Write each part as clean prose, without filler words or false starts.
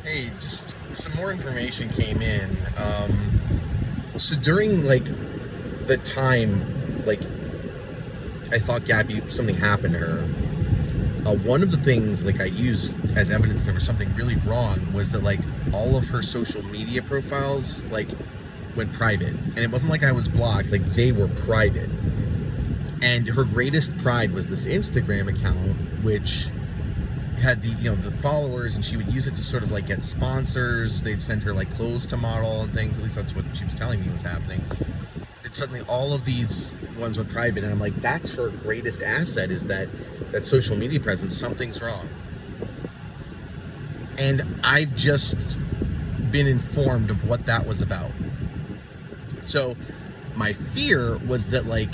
Hey, just some more information came in. So during like the time, like I thought Gabby something happened to her. One of the things like I used as evidence there was something really wrong was that like all of her social media profiles like went private, and it wasn't like I was blocked; like they were private. And her greatest pride was this Instagram account, which had the followers, and she would use it to sort of like get sponsors. They'd send her like clothes to model and things. At least that's what she was telling me was happening. And suddenly all of these ones went private, and I'm like, that's her greatest asset, is that social media presence. Something's wrong. And I've just been informed of what that was about. So my fear was that like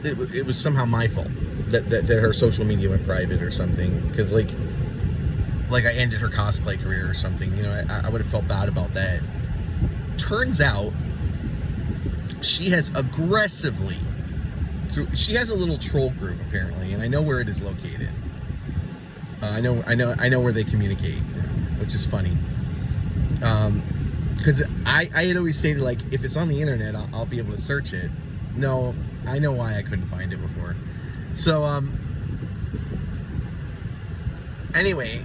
it was somehow my fault that her social media went private or something, because like I ended her cosplay career or something. I would have felt bad about that. Turns out she has aggressively she has a little troll group apparently, and I know where it is located. I know where they communicate, which is funny. Because I had always said, like, if it's on the internet, I'll be able to search it. No, I know why I couldn't find it before. So, anyway,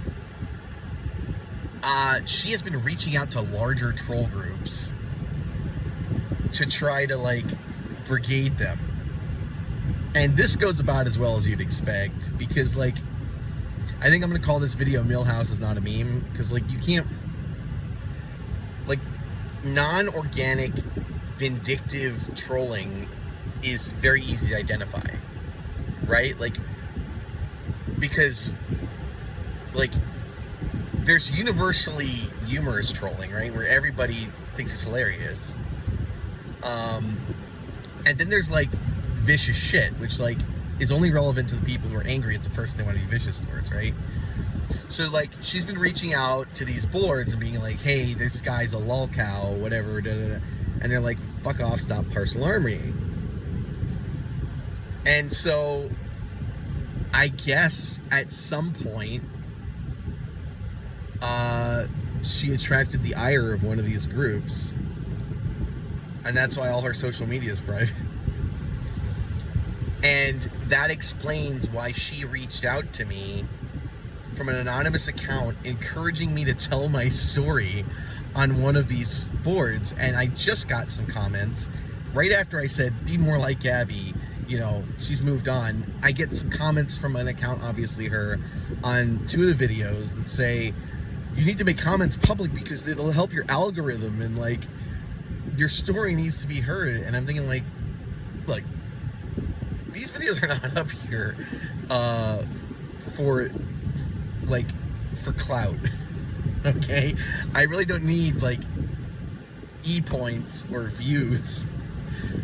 she has been reaching out to larger troll groups to try to, like, brigade them. And this goes about as well as you'd expect, because, like, I think I'm going to call this video Milhouse is not a meme, because, like, you can't, like, non-organic, vindictive trolling is very easy to identify, right? Like, because, like, there's universally humorous trolling, right, where everybody thinks it's hilarious. And then there's, like, vicious shit, which, like, is only relevant to the people who are angry at the person they want to be vicious towards, right? So, like, she's been reaching out to these boards and being like, hey, this guy's a lol cow, whatever, da, da, da. And they're like, fuck off, stop personal armoring. And so, I guess, at some point, she attracted the ire of one of these groups, and that's why all her social media is private. And that explains why she reached out to me from an anonymous account, encouraging me to tell my story on one of these boards. And I just got some comments right after I said, be more like Gabby, she's moved on. I get some comments from an account, obviously her, on 2 of the videos that say, you need to make comments public because it'll help your algorithm, and like, your story needs to be heard. And I'm thinking, like, look, these videos are not up here for clout, okay? I really don't need, like, e-points or views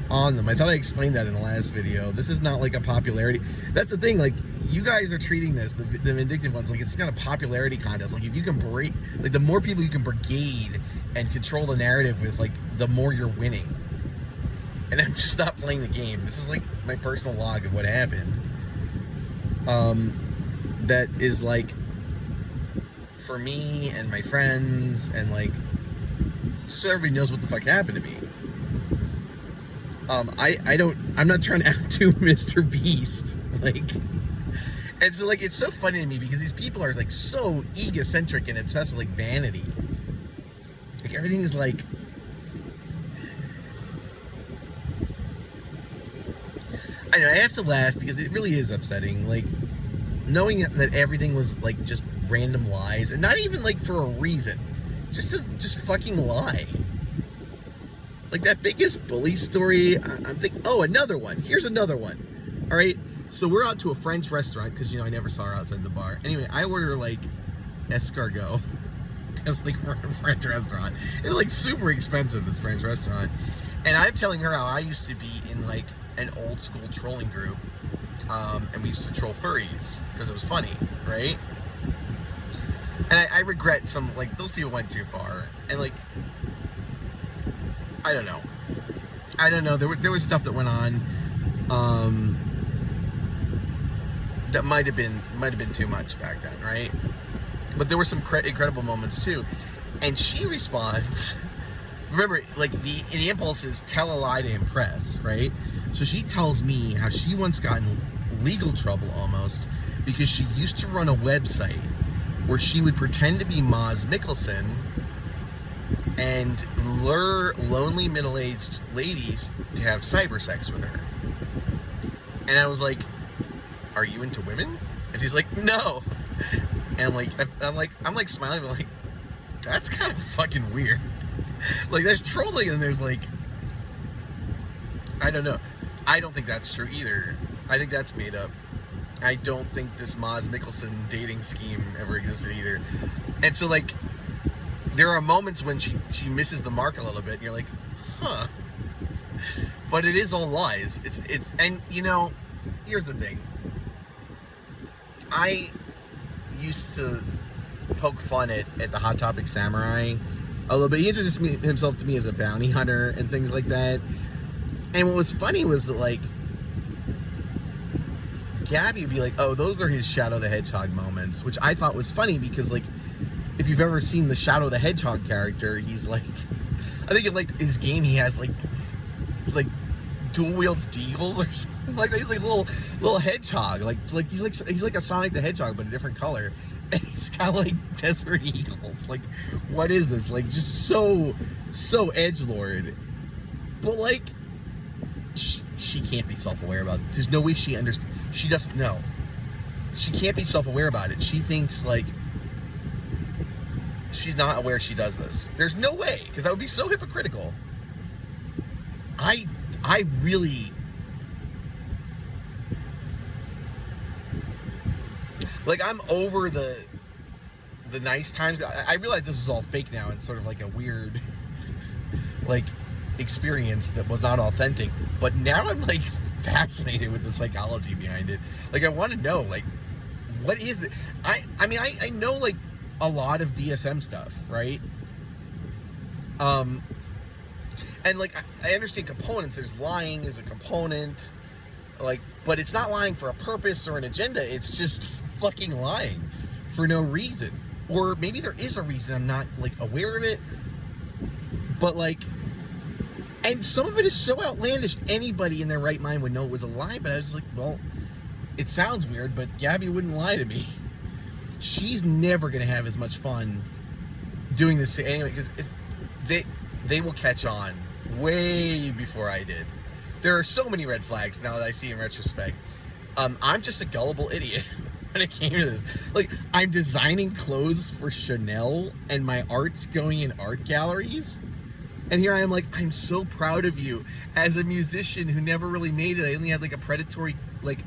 on them. I thought I explained that in the last video. This is not like a popularity. That's the thing, like, you guys are treating this, the vindictive ones, like it's kind of popularity contest. Like, if you can the more people you can brigade and control the narrative with, like, the more you're winning. And I'm just not playing the game. This is like my personal log of what happened. That is, like, for me and my friends, and, like, just so everybody knows what the fuck happened to me. I'm not trying to outdo Mr. Beast. Like, and so, like, it's so funny to me because these people are, like, so egocentric and obsessed with, like, vanity. Like, everything is, like, I know, I have to laugh because it really is upsetting, like, knowing that everything was, like, just random lies, and not even, like, for a reason, just fucking lie. Like, that biggest bully story, I'm thinking, oh, another one, here's another one. All right, so we're out to a French restaurant, because, I never saw her outside the bar. Anyway, I order, like, escargot, because, like, we're at a French restaurant. It's, like, super expensive, this French restaurant, and I'm telling her how I used to be in, like, an old school trolling group, and we used to troll furries because it was funny, right? And I regret some, like, those people went too far, and, like, I don't know, there was stuff that went on that might have been too much back then, right? But there were some incredible moments too. And she responds, remember, like the impulse is tell a lie to impress, right? So she tells me how she once got in legal trouble almost because she used to run a website where she would pretend to be Maz Mikkelsen and lure lonely middle-aged ladies to have cyber sex with her. And I was like, are you into women? And she's like, no. And I'm like smiling, I'm like, that's kind of fucking weird. Like, there's trolling and there's like, I don't know. I don't think that's true either. I think that's made up. I don't think this Maz Mikkelsen dating scheme ever existed either. And so, like, there are moments when she misses the mark a little bit and you're like, huh. But it is all lies. It's and you know, here's the thing. I used to poke fun at the Hot Topic Samurai a little bit. He introduced himself to me as a bounty hunter and things like that. And what was funny was that, like, Gabby would be like, oh, those are his Shadow the Hedgehog moments, which I thought was funny because, like, if you've ever seen the Shadow the Hedgehog character, he's like, I think in like his game he has like dual wields deagles or something like that. He's like a little hedgehog, like he's like a Sonic the Hedgehog but a different color, and he's got like desert eagles. Like, what is this? Like, just so edgelord, but like she can't be self-aware about it. There's no way she understands. She doesn't know. She can't be self-aware about it. She thinks like she's not aware she does this. There's no way, because that would be so hypocritical. I really, like, I'm over the nice times. I realize this is all fake now. It's sort of like a weird, like, experience that was not authentic. But now I'm like fascinated with the psychology behind it. Like, I want to know, like, what is it? I mean, I know, like, a lot of DSM stuff, right? And like, I understand components. There's lying is a component, like, but it's not lying for a purpose or an agenda. It's just fucking lying for no reason. Or maybe there is a reason, I'm not like aware of it, but like, and some of it is so outlandish anybody in their right mind would know it was a lie. But I was like, well, it sounds weird, but Gabby wouldn't lie to me. She's never gonna have as much fun doing this anyway, because they will catch on way before I did. There are so many red flags now that I see in retrospect. I'm just a gullible idiot when it came to this. Like, I'm designing clothes for Chanel and my art's going in art galleries, and here I am like, I'm so proud of you as a musician who never really made it. I only had like a predatory like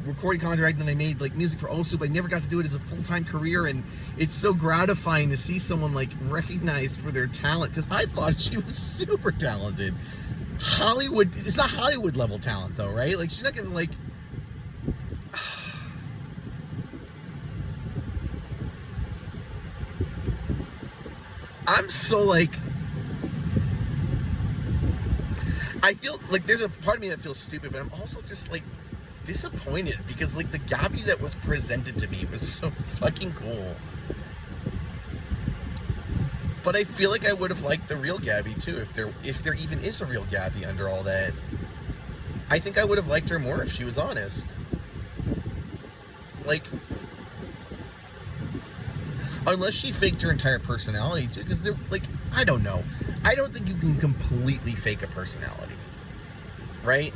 recording contract, and I made like music for Osu, but I never got to do it as a full-time career. And it's so gratifying to see someone like recognized for their talent, because I thought she was super talented. Hollywood, it's not Hollywood level talent though, right? Like, she's not gonna like, I'm so like, I feel like there's a part of me that feels stupid, but I'm also just like disappointed, because like the Gabby that was presented to me was so fucking cool. But I feel like I would have liked the real Gabby too, if there even is a real Gabby under all that. I think I would have liked her more if she was honest. Like, unless she faked her entire personality too, because they're like, I don't know. I don't think you can completely fake a personality, right?